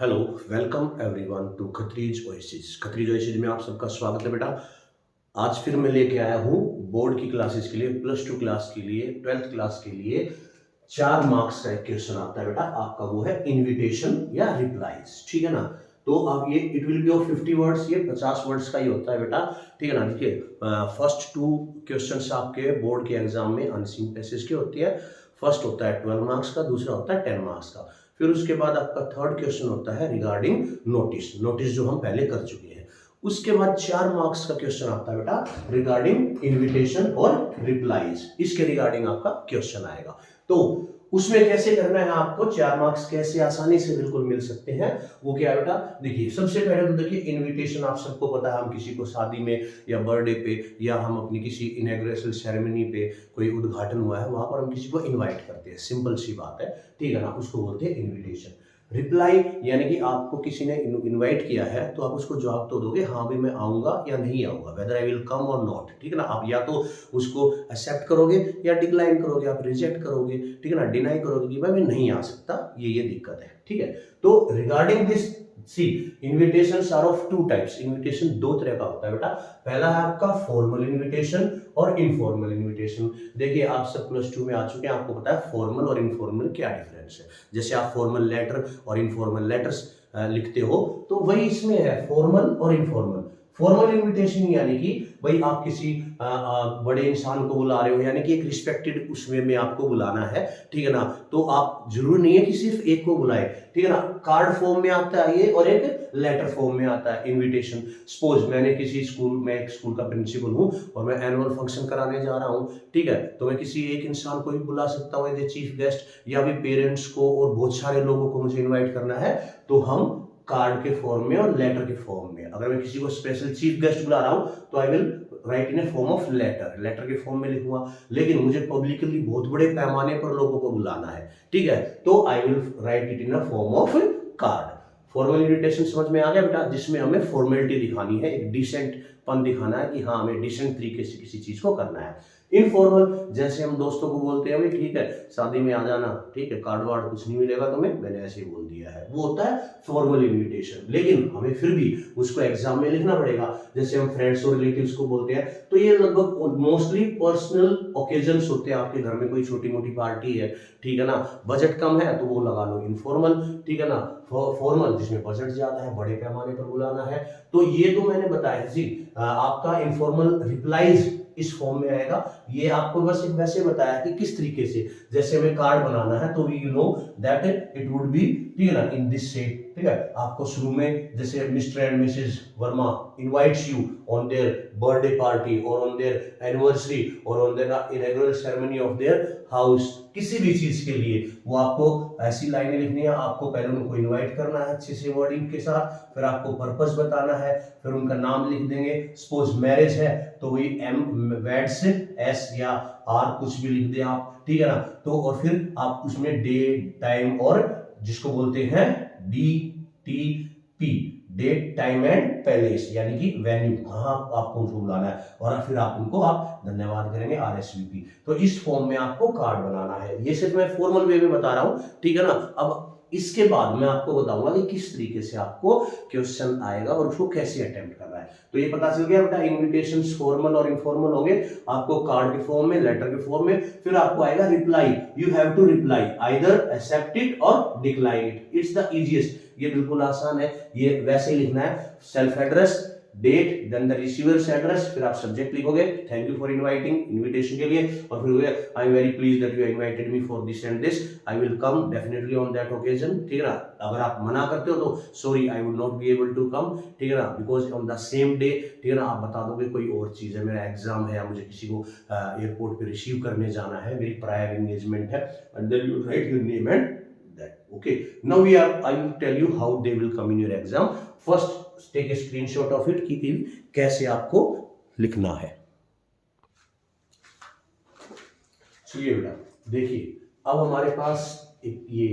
Hello, welcome everyone to Khatri's Oasis. Khatri's Oasis में आप सबका स्वागत है बेटा। आज फिर मैं लेके आया हूँ बोर्ड की क्लासेस के लिए, प्लस टू क्लास के लिए, 12th क्लास के लिए 4 मार्क्स का एक क्वेश्चन आता है बेटा आपका। वो है इनविटेशन या रिप्लाईज, ठीक है ना। तो आप ये it will B of 50 words, ये 50 वर्ड्स का ही होता है बेटा, ठीक है ना। देखिए, फर्स्ट 2 क्वेश्चंस आपके बोर्ड के एग्जाम में अनसीन पैसेज के होती है। फर्स्ट होता है 12 मार्क्स का, दूसरा होता है 10 मार्क्स का। फिर उसके बाद आपका थर्ड क्वेश्चन होता है रिगार्डिंग नोटिस जो हम पहले कर चुके हैं। उसके बाद 4 मार्क्स का क्वेश्चन आता है बेटा रिगार्डिंग इनविटेशन और रिप्लाईज, इसके रिगार्डिंग आपका क्वेश्चन आएगा। तो उसमें कैसे करना है आपको, 4 मार्क्स कैसे आसानी से बिल्कुल मिल सकते हैं, वो क्या है बेटा। देखिए, सबसे पहले तो देखिए इनविटेशन आप सबको पता है, हम किसी को शादी में या बर्थडे पे या हम अपनी किसी इनॉग्रेशन सेरेमनी पे, कोई उद्घाटन हुआ है वहां पर हम किसी को इनवाइट करते हैं, सिंपल सी बात है, ठीक है ना। उसको बोलते हैं इनविटेशन। रिप्लाई यानी कि आपको किसी ने इनवाइट किया है तो आप उसको जवाब तो दोगे, हाँ भी मैं आऊंगा या नहीं आऊंगा, वेदर आई विल कम और नॉट, ठीक है ना। आप या तो उसको एक्सेप्ट करोगे या डिक्लाइन करोगे, आप रिजेक्ट करोगे, ठीक है ना, डिनाई करोगे कि भाई मैं नहीं आ सकता, ये दिक्कत है, ठीक है। तो regarding this see invitations are of 2 types. Invitation 2 तरह का होता है बेटा। पहला है आपका फॉर्मल इन्विटेशन और इनफॉर्मल इन्विटेशन। देखिए, आप सब प्लस 2 में आ चुके हैं, आपको पता है फॉर्मल और इनफॉर्मल क्या डिफरेंस है। जैसे आप फॉर्मल लेटर और इनफॉर्मल लेटर्स लिखते हो, तो वही इसमें है फॉर्मल और इनफॉर्मल। फॉर्मल इनविटेशन यानी कि भाई आप किसी बड़े इंसान को बुला रहे हो, यानी कि एक रिस्पेक्टेड उसमें में आपको बुलाना है, ठीक है ना। तो आप जरूरी नहीं है कि सिर्फ एक को बुलाए, ठीक है ना। कार्ड फॉर्म में आता है ये और एक लेटर फॉर्म में आता है इनविटेशन। सपोज मैंने किसी स्कूल में, एक स्कूल का प्रिंसिपल हूँ और मैं एनुअल फंक्शन कराने जा रहा हूँ, ठीक है, तो मैं किसी एक इंसान को भी बुला सकता हूँ एज ए चीफ गेस्ट, या भी पेरेंट्स को और बहुत सारे लोगों को मुझे इन्वाइट करना है, तो हम कार्ड के फॉर्म में और लेटर के फॉर्म में। अगर मैं किसी को स्पेशल चीफ गेस्ट बुला रहा हूं तो I will write in a form of letter के फॉर्म में लिखूंगा। लेकिन मुझे पब्लिकली बहुत बड़े पैमाने पर लोगों को बुलाना है, ठीक है, तो I will right it in a form of card. Formal invitation समझ में आ गया बेटा, जिसमें हमें फॉर्मेलिटी दिखानी है, एक डिसेंट पन दिखाना है कि हाँ हमें डिसेंट तरीके से किसी चीज को करना है। इनफॉर्मल जैसे हम दोस्तों को बोलते हैं भाई ठीक है शादी में आ जाना, ठीक है, कार्ड वार्ड कुछ नहीं मिलेगा तुम्हें, मैंने ऐसे ही बोल दिया है, वो होता है फॉर्मल इनविटेशन। लेकिन हमें फिर भी उसको एग्जाम में लिखना पड़ेगा। जैसे हम फ्रेंड्स और रिलेटिव्स को बोलते हैं, तो ये लगभग मोस्टली पर्सनल ओकेजन्स होते हैं, आपके घर में कोई छोटी मोटी पार्टी है, ठीक है ना, बजट कम है तो वो लगा लो इनफॉर्मल, ठीक है ना। फॉर्मल जिसमें बजट ज्यादा है, बड़े पैमाने पर बुलाना है, तो ये तो मैंने बताया जी। आपका इनफॉर्मल रिप्लाईज इस फॉर्म में आएगा। ये आपको बस एक वैसे बताया कि किस तरीके से, जैसे हमें कार्ड बनाना है तो we know that it would be, ठीक है ना, इन दिस शेप, ठीक है। आपको शुरू में जैसे Mr and Mrs Verma invites you on their birthday party और ऑन देयर एनिवर्सरी और on their inauguration ceremony of their house, किसी भी चीज के लिए वो आपको ऐसी लाइनें लिखनी है। आपको पहले उनको इनवाइट करना है अच्छे से वर्डिंग के साथ, फिर आपको पर्पस बताना है, फिर उनका नाम लिख देंगे। सपोज मैरिज है तो वही एम वेड्स एस या आर कुछ भी लिख दे आप, ठीक है ना। तो और फिर आप उसमें डे टाइम और जिसको बोलते हैं DTP, date time and palace, यानी कि वेन्यू, कहाँ आपको उनको बुलाना है, और फिर आप उनको आप धन्यवाद करेंगे RSVP। तो इस फॉर्म में आपको कार्ड बनाना है। ये सिर्फ मैं फॉर्मल वे में बता रहा हूं, ठीक है ना। अब इसके बाद मैं आपको बताऊंगा कि किस तरीके से आपको क्वेश्चन आएगा और उसको कैसे अटेम्प्ट करना है। तो ये पता चल गया बेटा, इन्विटेशंस फॉर्मल और इनफॉर्मल होंगे, आपको कार्ड के फॉर्म में, लेटर के फॉर्म में। फिर आपको आएगा reply, you have to reply either accept it और decline it, it's the easiest. ये बिल्कुल आसान है, ये वैसे ही लिखना है, self address, date, then the receiver's address, फिर आप सब्जेक्ट लिखोगे thank you for inviting, invitation के लिए, और फिर I am very please that you invited me for this and this, I will come definitely on that occasion, ठीक है ना। अगर आप मना करते हो तो sorry I would not be able to come, ठीक है ना, because on the same day, ठीक है ना। आप बता दोगे कोई और चीज है, मेरा एग्जाम है या मुझे किसी को एयरपोर्ट पे रिसीव करने जाना है, मेरी प्रायर एंगेजमेंट है, and then you write your name and that. Okay, now I will tell you how they will come in your exam. First take a screenshot of it कि कैसे आपको लिखना है। चलिए बेटा देखिए, अब हमारे पास एक ये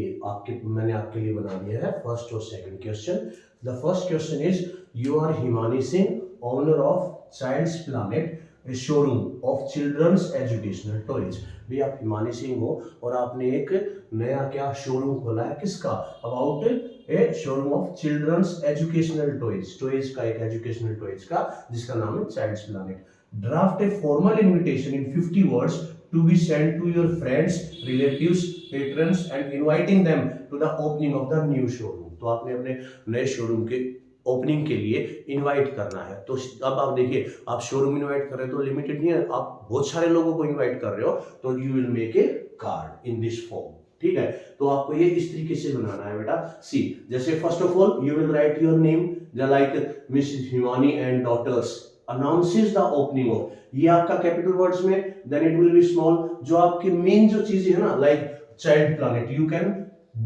मैंने आपके लिए बना दिया है फर्स्ट और second question. The first question is, you are Himani Singh, owner of child's planet, showroom of children's educational toys. भी आप हिमानी सिंह हो और आपने एक नया क्या शोरूम खोला है, किसका, about a showroom of children's educational toys, toys का एक एजुकेशनल टॉयज का, जिसका नाम है child's planet. Draft a formal invitation in 50 words to be sent to your friends, relatives, patrons and inviting them to the opening of the new showroom। तो आपने अपने नए शोरूम के ओपनिंग के लिए इनवाइट करना है। तो अब आप देखिए, आप शोरूम इनवाइट कर रहे हो तो लिमिटेड नहीं है, आप बहुत सारे लोगों को इनवाइट कर रहे हो, तो you will make a card in this form. ठीक है, तो आपको ये इस तरीके से बनाना है बेटा। सी, जैसे first of all you will write your name, like miss Himani and daughters announces the opening of, ये आपका कैपिटल वर्ड्स में, then it will be small. जो आपकी मेन जो चीजें है ना, like child planet, you can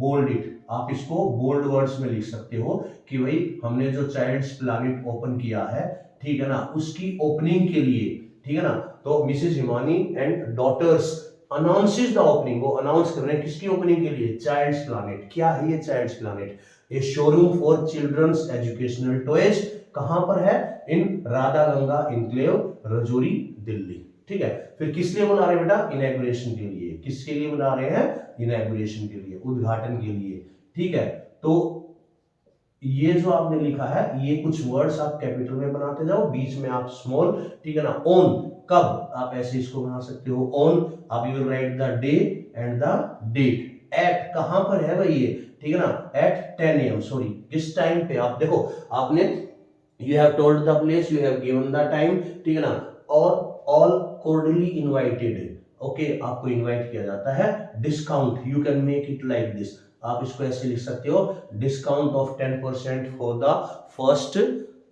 bold it, आप इसको बोल्ड वर्ड्स में लिख सकते हो कि भाई हमने जो चाइल्ड्स प्लैनेट ओपन किया है, ठीक है ना, उसकी ओपनिंग के लिए, ठीक है ना। तो Mrs Himani and daughters announces the opening, वो अनाउंस कर रहे हैं किसकी ओपनिंग के लिए, चाइल्ड्स प्लैनेट। क्या है ये child's planet? A showroom for children's educational toys. कहां पर है? In Radha Ganga enclave, Rajouri, Delhi. ठीक है, फिर किस लिए बुला रहे हैं बेटा? इनॉग्रेशन के लिए। किसके लिए बुला रहे हैं? इनॉग्रेशन के लिए, उद्घाटन के लिए। ठीक है, तो ये जो आपने लिखा है, ये कुछ वर्ड्स आप कैपिटल में बनाते जाओ, बीच में आप स्मॉल, ठीक है ना। ऑन, कब, आप ऐसे इसको बना सकते हो, ऑन, आप you will write the day and the date. At, कहां पर है भाई ये, ठीक है ना, एट 10 AM, सॉरी, किस टाइम पे, आप देखो, आपने you have told the place, you have given the time, ठीक है ना, और all cordially invited, ओके, आपको इनवाइट किया जाता है। Discount, you can make it like this, आप इसको ऐसे लिख सकते हो, discount of 10% for the first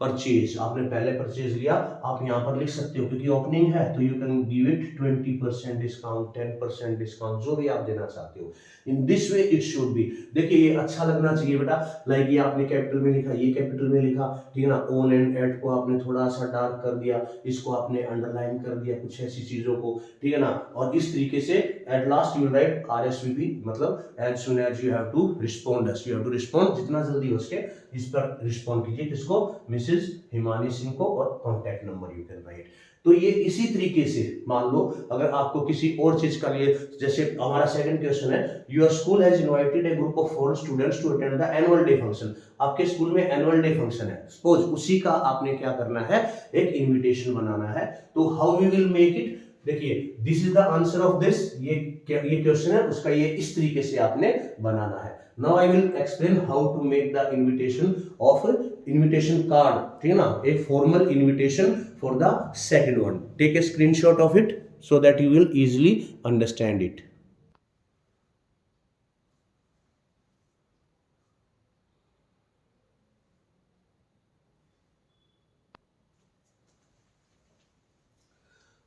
purchase. आपने पहले परचेज लिया, आप यहाँ पर लिख सकते हो, क्योंकि ओपनिंग है तो you can give it 20% discount, 10% discount, जो भी आप देना चाहते हो। इन this way it should be. देखिए, ये अच्छा लगना चाहिए बेटा, लाइक ये आपने कैपिटल में लिखा, ये कैपिटल में लिखा, ठीक है ना। ओन एंड एट को आपने थोड़ा सा डार्क कर दिया, इसको आपने अंडरलाइन कर दिया, कुछ ऐसी चीजों को, ठीक है ना। और इस तरीके से at last you write RSVP, मतलब as soon as you have to respond us, you have to respond, जितना जल्दी हो सके इस पर रिस्पॉन्ड कीजिए। किसको? मिसेस हिमानी सिंह को, और contact number you can right. तो ये इसी तरीके से, मान लो अगर आपको किसी और चीज का लिए, जैसे हमारा सेकंड क्वेश्चन है, your school has invited a group of foreign students to attend the annual day function. आपके स्कूल में एनुअल डे फंक्शन है, सपोज, उसी का आपने क्या करना है, एक इनविटेशन बनाना है। तो how we will make it, देखिए, this is the answer of this, ये क्वेश्चन है, उसका ये इस तरीके से आपने बनाना है। Now I will explain how to make the invitation card, ठीक है ना, a formal invitation for the second one. Take a screenshot of it so that you will easily understand it.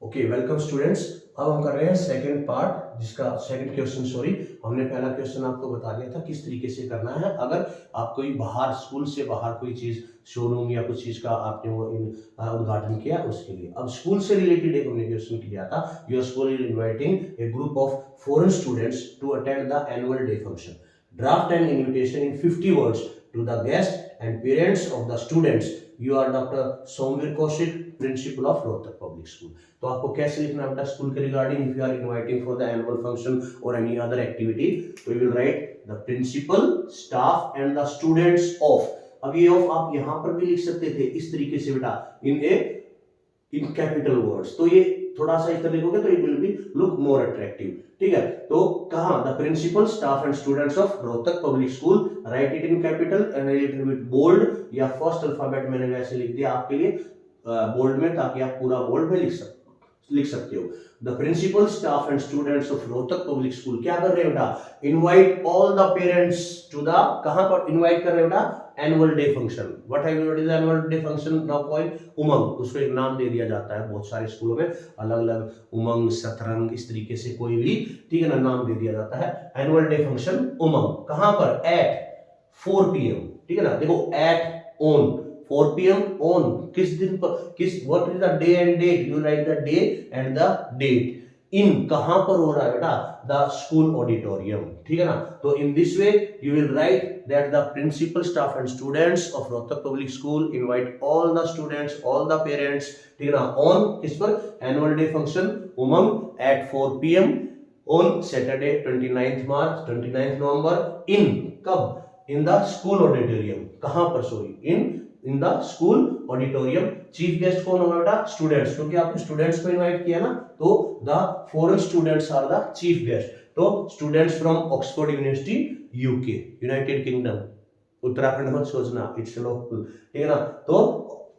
Okay, welcome students. अब हम कर रहे हैं second part, जिसका second question, sorry, हमने पहला क्वेश्चन आपको बता दिया था किस तरीके से करना है। अगर आप कोई बाहर, स्कूल से बाहर कोई चीज, शोरूम या कुछ चीज का आपने वो उद्घाटन किया, उसके लिए। अब स्कूल से रिलेटेड एक हमने क्वेश्चन किया था, your school is inviting a group of foreign students to attend the annual day function. Draft an invitation in 50 words to the guests and parents of the students. You are Dr. Somvir Kaushik, principal of Rohtak Public School. तो आपको कैसे लिखना है बेटा school के regarding, if you are inviting for the annual function or any other activity, we will write the principal, staff and the students of। अब ये of आप यहाँ पर भी लिख सकते थे इस तरीके से बेटा, in capital words। तो ये थोड़ा सा इस तरह लिखोगे तो it will be look more attractive. ठीक है, तो कहा, the principal, staff and students of Rohtak public school, write it in capital and little bit bold, या फर्स्ट अल्फाबेट मैंने वैसे लिख दिया आपके लिए बोल्ड में, ताकि आप पूरा बोल्ड में लिख सकते हो। The principal, staff and students of Rohtak public school क्या कर रहे हो बेटा, invite all the parents to the, कहां पर इनवाइट कर रहे हो बेटा, annual day function. What is annual day function now called? Umang, उसको एक नाम दे दिया जाता है, बहुत सारे स्कूलों में अलग अलग, उमंग, सतरंग, इस तरीके से कोई भी, ठीक है ना, नाम दे दिया जाता है। एनुअल डे फंक्शन उमंग, कहां पर? एट 4 PM, ठीक है ना। देखो, एट, ऑन, 4 PM ऑन, किस दिन पर, किस, what is the day and date, you write the day and the date. इन कहां पर हो रहा है बेटा, द स्कूल ऑडिटोरियम, ठीक है ना। तो in this way you will write that the principal staff and students of Rohtak public school invite all the students, all the parents, ठीक है ना, ऑन किस पर, annual day function Umang at 4 PM on Saturday 29 November in कब, in the school auditorium, कहां पर, sorry in the school auditorium. Chief guest कौन होगा बेटा, स्टूडेंट्स, क्योंकि आपने स्टूडेंट्स को इनवाइट किया ना, तो the foreign students are the chief guest. तो students from Oxford University UK, United Kingdom, Uttarakhand मत सोचना, इट्स लोकल, ठीक है ना। तो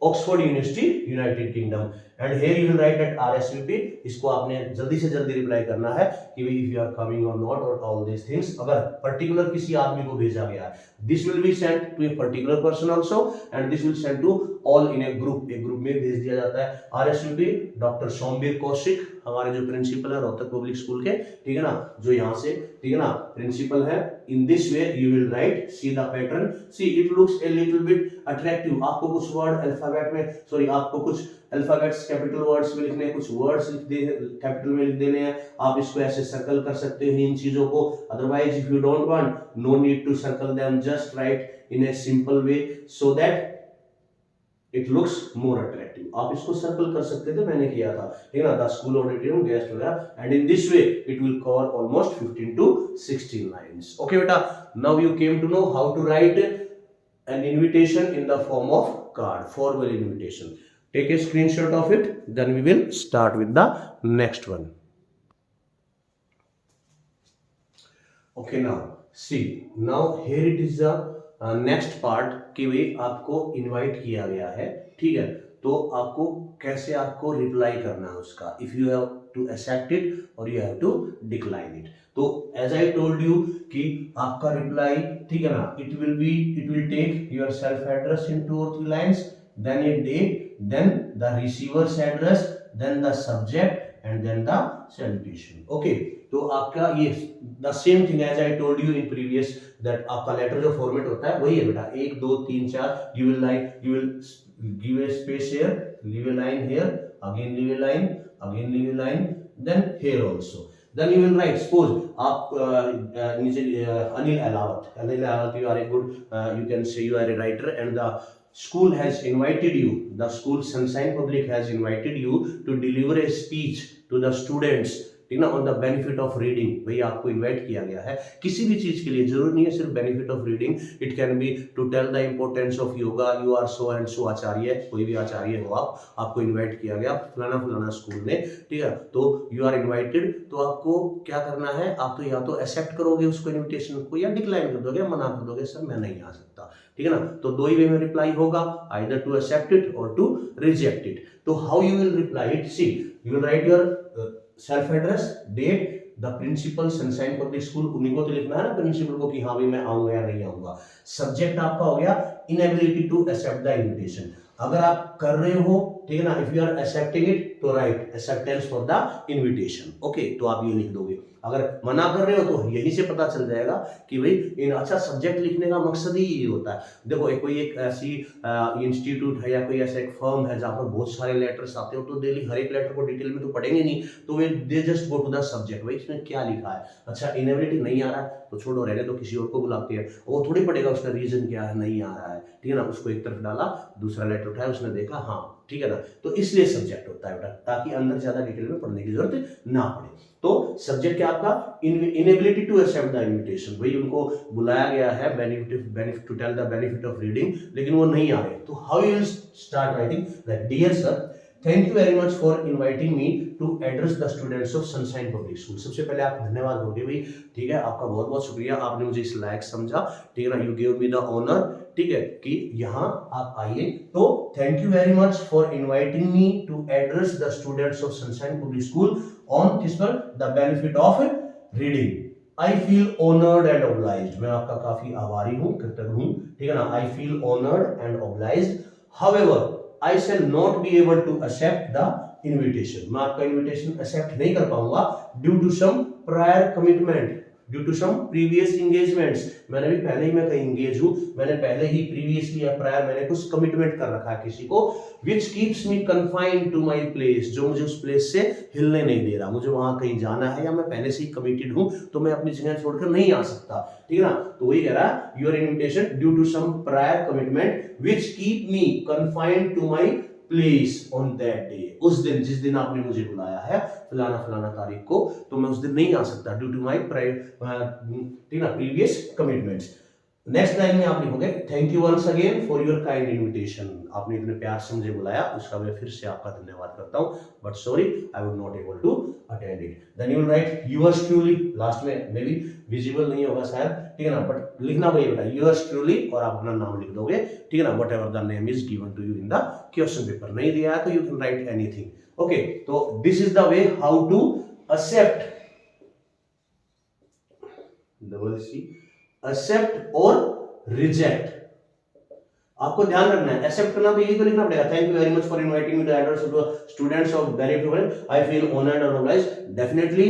Oxford University United Kingdom and here you will write at RSVP। इसको आपने जल्दी से जल्दी रिप्लाई करना है कि भाई इफ यू आर कमिंग और नॉट और ऑल दिस थिंग्स। अगर पर्टिकुलर किसी आदमी को भेजा गया है, this will be sent to a particular person also and this will sent to all in a group, एक ग्रुप में भेज दिया जाता है। RSVP डॉक्टर सोमवीर कौशिक, हमारे जो प्रिंसिपल है रोहतक पब्लिक स्कूल के, ठीक है ना, जो यहाँ से, ठीक है ना, प्रिंसिपल है। इन this way you will right, see the pattern, see it looks a little bit attractive. आपको कुछ वर्ड अल्फाबेट में, सॉरी आपको कुछ अल्फाबेट्स कैपिटल वर्ड्स में लिखने हैं, कुछ वर्ड्स कैपिटल में लिख देने हैं। आप इसको ऐसे सर्कल कर सकते हो इन चीजों को। Otherwise if you don't want, no need to circle them, just write in a simple way so that it looks more attractive. आप इसको सर्कल कर सकते थे, मैंने किया था, ठीक है ना, द स्कूल ऑडिटोरियम गेस्ट वगैरह, and in this way it will cover almost 15 to 16 lines. Okay बेटा, now you came to know how to write an invitation in the form of card, formal invitation. Take a screenshot of it, then we will start with the next one. Okay, now see, now here it is the next part कि भाई आपको invite किया गया है, ठीक है, तो आपको कैसे आपको रिप्लाई करना है उसका, if you have to accept it और you have to decline it. तो एज आई टोल्ड यू कि आपका रिप्लाई, ठीक है ना, it will take your self address in 2 or 3 lines, then a date, then the receiver's address, then the subject and then the salutation. Okay, तो आपका ये the same thing as I told you in previous that आपका letter जो format होता है वही है बेटा, 1 2 3 4, you will give a space here, leave a line here, again leave a line, again leave a line, then here also. Then you will write, suppose आप नीचे Anil Ahlawat, you are a good, you can say you are a writer and the school has invited you, the school Sunshine Public has invited you to deliver a speech to the students, ठीक ना, on the benefit of reading. भाई आपको invite किया गया है किसी भी चीज के लिए, जरूर नहीं है सिर्फ benefit of reading, it can be to tell the importance of yoga, you are so and so acharya, कोई भी आचार्य हो आप, आपको इन्वाइट किया गया फलाना फलाना स्कूल ने, ठीक है, तो यू आर इन्वाइटेड। तो आपको क्या करना है, आप तो या तो एक्सेप्ट करोगे उसको इन्विटेशन को, या डिक्लाइन कर दोगे, मना कर दोगे, सर मैं नहीं आ सकता, ठीक है ना। तो दो ही वे में रिप्लाई होगा, आइदर टू एक्सेप्ट इट और टू रिजेक्ट इट। तो how you will reply it, see you will write your self address, date, the principal sunshine public school, उन्हीं को तो लिखना है ना प्रिंसिपल को कि हाँ भाई मैं आऊंगा या नहीं आऊंगा। सब्जेक्ट आपका हो गया inability to accept the invitation. अगर आप कर रहे हो, ठीक है ना, if you are accepting it तो write acceptance for the invitation. Okay, तो आप ये लिख दोगे। अगर मना कर रहे हो तो यहीं से पता चल जाएगा कि भाई इन अच्छा सब्जेक्ट लिखने का मकसद ही ये होता है। देखो कोई एक ऐसी इंस्टीट्यूट है या कोई ऐसा एक फर्म है जहाँ पर बहुत सारे लेटर्स आते हो, तो डेली हर एक लेटर को डिटेल में तो पढ़ेंगे नहीं, तो वे they just go to the subject, भाई इसमें क्या लिखा है। अच्छा इनएबिलिटी नहीं आ रहा है तो छोड़ो, रहने तो किसी और को बुलाते हैं, वो थोड़ी पढ़ेगा उसका रीजन क्या है, नहीं आ रहा है, ठीक है ना। उसको एक तरफ डाला, दूसरा लेटर उठाया, उसने देखा हाँ ठीक है ना, तो इसलिए सब्जेक्ट होता है बेटा, ताकि अंदर ज्यादा डिटेल में पढ़ने की जरूरत ना पड़े। तो सब्जेक्ट क्या आपका inability to accept the invitation, भाई उनको बुलाया गया है benefit to tell the benefit of reading, लेकिन वो नहीं आ रहे। तो how you will start writing like, dear sir thank you very much for inviting me to address the students of sunshine public school. सबसे पहले आप धन्यवाद दोगे भाई, ठीक है, आपका बहुत बहुत शुक्रिया, आपने मुझे इस लायक समझा, ठीक है ना, you give me the honour, ठीक है, कि यहाँ आप आइए। तो thank you very much for inviting me to address the students of sunshine public school on किस पर, the benefit of reading. I feel honoured and obliged, मैं आपका काफी आभारी हूँ, कृतज्ञ हूँ, ठीक है ना। आई feel honoured and obliged, however I shall not be able to accept the invitation, मैं आपका इन्विटेशन एक्सेप्ट नहीं कर पाऊंगा, due to some prior commitment, due to some previous engagements, मैंने भी पहले ही मैं कहीं इंगेज हूं, मैंने पहले ही प्रीवियसली या प्रायर मैंने कुछ कमिटमेंट कर रखा है किसी को, which keeps me confined to my place, जो मुझे उस प्लेस से हिलने नहीं दे रहा, मुझे वहां कहीं जाना है या मैं पहले से ही कमिटेड हूं तो मैं अपनी जगह छोड़कर नहीं आ सकता, ठीक है ना। तो वही कह रहा है your invitation due to some prior commitment which keep me confined to my place on that day, उस दिन जिस दिन आपने मुझे बुलाया है फलाना फलाना तारीख को, तो मैं उस दिन नहीं आ सकता due to my previous commitments. Next line में आप लिखोगे thank you once again for your kind invitation, आपने इतने प्यार से मुझे बुलाया उसका मैं फिर से आपका धन्यवाद करता हूं, but sorry I would not able to attend it. Then you will write yours truly, last में मे बी विजिबल नहीं होगा शायद, ठीक है ना, बट लिखना वही बेटा योर्स ट्रूली और आप अपना नाम लिख दोगे, ठीक है ना, whatever the name is given to you in the question paper. नहीं दिया है तो you can write anything, okay. तो this is the way how to accept, double C, accept और रिजेक्ट। आपको ध्यान रखना है, एक्सेप्ट करना तो यही तो लिखना पड़ेगा, thank you very much for inviting me to address to students of benefit, I feel honoured and obliged, definitely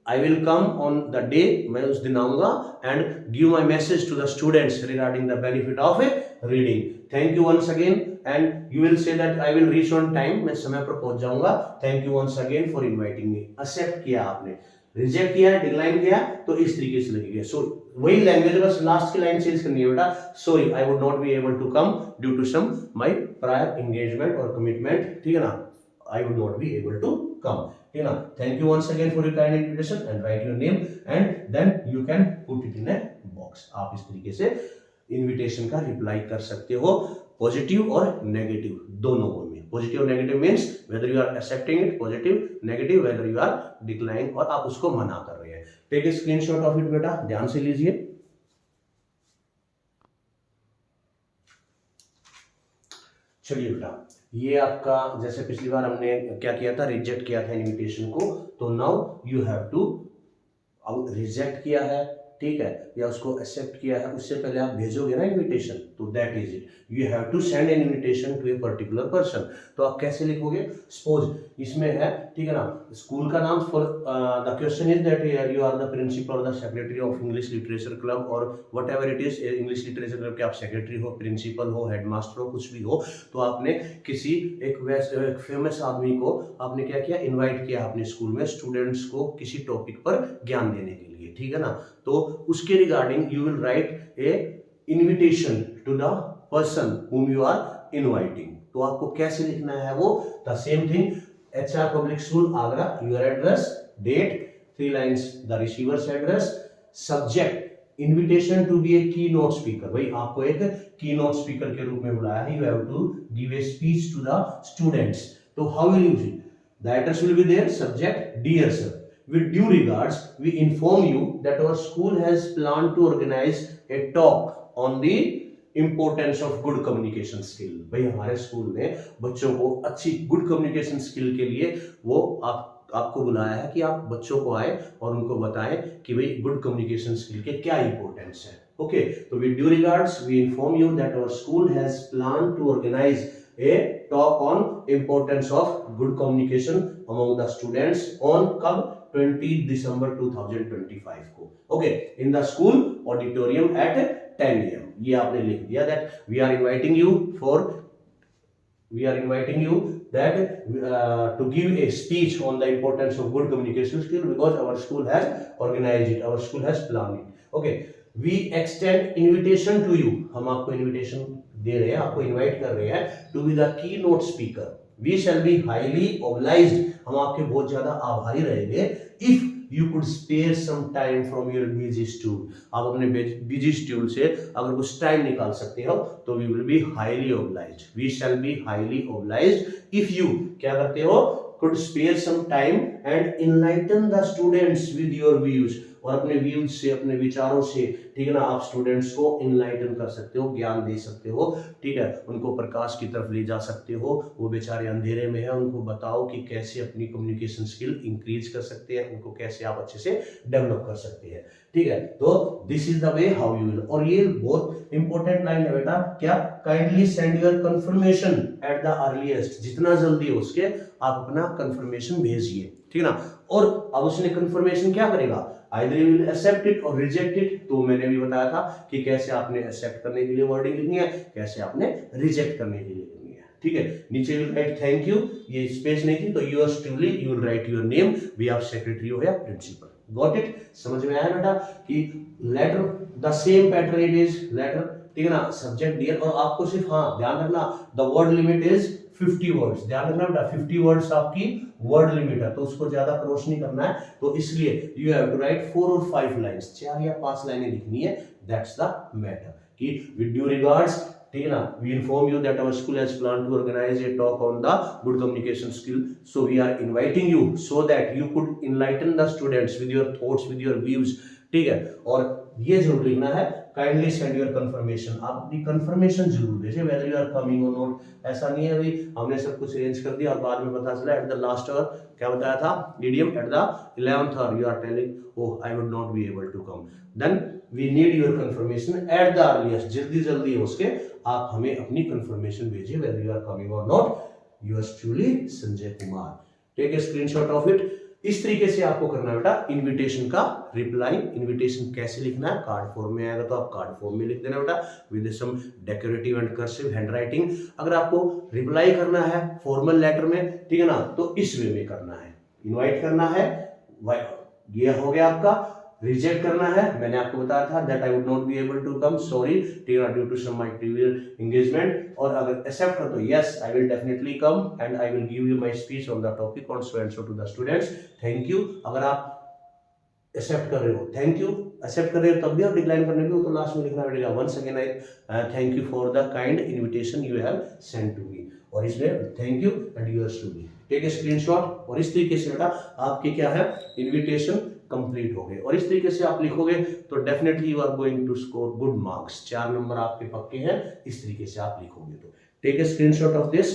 I will come on the day, मैं उस दिन आऊंगा, and give my message to the students regarding the benefit of reading, thank you once again, and you will say that I will reach on time, मैं समय पर पहुंच जाऊंगा, thank you once again for inviting me. Accept किया आपने, reject किया है, decline किया, तो इस तरीके से लगेगा। सो वही लैंग्वेज, बस लास्ट की लाइन चेंज करनी है बेटा, sorry I would not be able to come due to some my prior engagement और कमिटमेंट, ठीक है ना, I would not be able to come, ठीक है ना, thank you once again for your kind invitation and write your name and then you can put it in a box. आप इस तरीके से इन्विटेशन का रिप्लाई कर सकते हो, पॉजिटिव और नेगेटिव दोनों में। पॉजिटिव और negative means whether you are accepting it positive, negative whether you are declining, और आप उसको मना कर रहे हैं। Take a screenshot of it बेटा, ध्यान से लीजिए। चलिए बेटा, ये आपका जैसे पिछली बार हमने क्या किया था, रिजेक्ट किया था इनविटेशन को, तो नाउ यू हैव टू, अब रिजेक्ट किया है, ठीक है, या उसको एक्सेप्ट किया है, उससे पहले आप भेजोगे ना इनविटेशन, तो that is it, you have to send an invitation to a particular person. तो आप कैसे लिखोगे, सपोज इसमें है, ठीक है ना, स्कूल का नाम, for the question is that you are the principal और the secretary of English literature club, और whatever it is, English literature club के आप सेक्रेटरी हो, प्रिंसिपल हो, हेडमास्टर हो, कुछ भी हो, तो आपने किसी एक फेमस आदमी को आपने क्या किया, इन्वाइट किया अपने स्कूल में स्टूडेंट्स को किसी टॉपिक पर ज्ञान देने के लिए, ठीक है ना, तो उसके regarding you will write a invitation to the person whom you are inviting। तो आपको कैसे लिखना है वो, the same thing, HR public school Agra, your address, date, 3 lines, the receiver's address, subject invitation to be a keynote speaker, भाई आपको एक की नोट स्पीकर के रूप में बुलाया है, you have to give a speech to the students, तो how will use it, the address will be there, subject dear sir, with due regards we inform you that our school has planned to organize a talk on the importance of good communication skill। भाई हमारे school ने बच्चों को अच्छी good communication skill के लिए वो आपको बुलाया है कि आप बच्चों को आए और उनको बताएं कि भाई गुड कम्युनिकेशन स्किल के क्या इंपॉर्टेंस है, ओके। तो with due regards we inform you that our school has plan to organise a talk on importance of good communication among the students on कब, 20 दिसंबर 2025 को, okay, in the school auditorium at 10 AM। ये आपने लिख दिया that we are inviting you that to give a speech on the importance of good communication skill because our school has organized it, our school has planned it, okay। we extend invitation to you, हम आपको invitation दे रहे हैं, आपको invite कर रहे हैं to be the keynote speaker, we shall be highly obliged, हम आपके बहुत ज्यादा आभारी रहेंगे if you could spare some time from your busy schedule, आप अपने बिजी शेड्यूल से अगर कुछ टाइम निकाल सकते हो तो we will be highly obliged, we shall be highly obliged if you क्या करते हो, could spare some time and enlighten the students with your views, और अपने व्यूज से, अपने विचारों से, ठीक है ना, आप स्टूडेंट्स को इनलाइटन कर सकते हो, ज्ञान दे सकते हो, ठीक है, उनको प्रकाश की तरफ ले जा सकते हो, वो बेचारे अंधेरे में है, उनको बताओ कि कैसे अपनी कम्युनिकेशन स्किल इंक्रीज कर सकते हैं, उनको कैसे आप अच्छे से डेवलप कर सकते हैं, ठीक है। तो this is the way how you will, और ये बहुत इंपॉर्टेंट लाइन है बेटा, क्या, kindly send your confirmation at the earliest, जितना जल्दी हो सके आप अपना कंफर्मेशन भेजिए, ठीक है ना, और अब उसने कंफर्मेशन क्या करेगा, either you will accept it और रिजेक्ट इट। तो मैंने भी बताया था कि कैसे आपने एक्सेप्ट करने के लिए वर्डिंग लिखनी है, कैसे आपने रिजेक्ट करने के लिए लिखनी है। ठीक है, नीचे you will right thank you, ये स्पेस नहीं थी तो yours truly, you will write your name, भी आप सेक्रेटरी हो या प्रिंसिपल। Got it? समझ में आया बेटा कि letter the same pattern it is letter, ठीक है ना, सब्जेक्ट डियर, और आपको सिर्फ हाँ ध्यान रखना the word limit is 50 words, ध्यान रखना बेटा 50 वर्ड्स आपकी वर्ड लिमिट है, तो उसको ज्यादा क्रॉस नहीं करना है, तो इसलिए यू हैव टू राइट 4 और 5 लाइंस, 4 या 5 लाइनें लिखनी है। दैट्स द मैटर कि विद ड्यू रिगार्ड्स, ठीक है ना, we inform you that our school has plan to organise a talk on the good communication skill, so we are inviting you so that you could enlighten the students with your thoughts, with your views, ठीक है। और ये जरूर लिखना है kindly send your confirmation, आप अपनी confirmation जरूर भेजें वेदर यू आर कमिंग और नॉट। ऐसा नहीं है भाई हमने सब कुछ अरेंज कर दिया और बाद में पता चला एट द लास्ट आवर, क्या बताया था medium, at the 11th hour you are telling oh I would not be able to come, then we need your confirmation at the earliest, जल्दी जल्दी हो उसके आप हमें अपनी कंफर्मेशन भेजिए वेदर यू आर कमिंग और not. Yours truly Sanjay Kumar, take a screenshot of it. इस तरीके से आपको करना है बेटा इनविटेशन का रिप्लाई। इनविटेशन कैसे लिखना है, कार्ड फॉर्म में आएगा तो आप कार्ड फॉर्म में लिख देना बेटा with some decorative and cursive handwriting. अगर आपको रिप्लाई करना है फॉर्मल लेटर में, ठीक है ना, तो इस वे में करना है, इनवाइट करना है, ये हो गया आपका। रिजेक्ट करना है, मैंने आपको बताया था that I would not be able to come, sorry, ठीक है, due to some my previous engagement. और अगर एक्सेप्ट कर तो yes I will definitely come and I will give you my speech on the topic on so and so to the students, thank you. अगर आप accept कर रहे हो thank you, accept कर रहे हो तब भी आप डिक्लाइन करने को तो लास्ट में लिखना पड़ेगा once again I thank you for the kind invitation you have sent to me, और इसमें thank you and yours to me, take a screenshot. और इस तरीके से बेटा आपके क्या है इनविटेशन कंप्लीट हो गए, और इस तरीके से आप लिखोगे तो definitely you are going to score good marks, 4 number आपके पक्के हैं इस तरीके से आप लिखोगे तो। Take a screenshot of this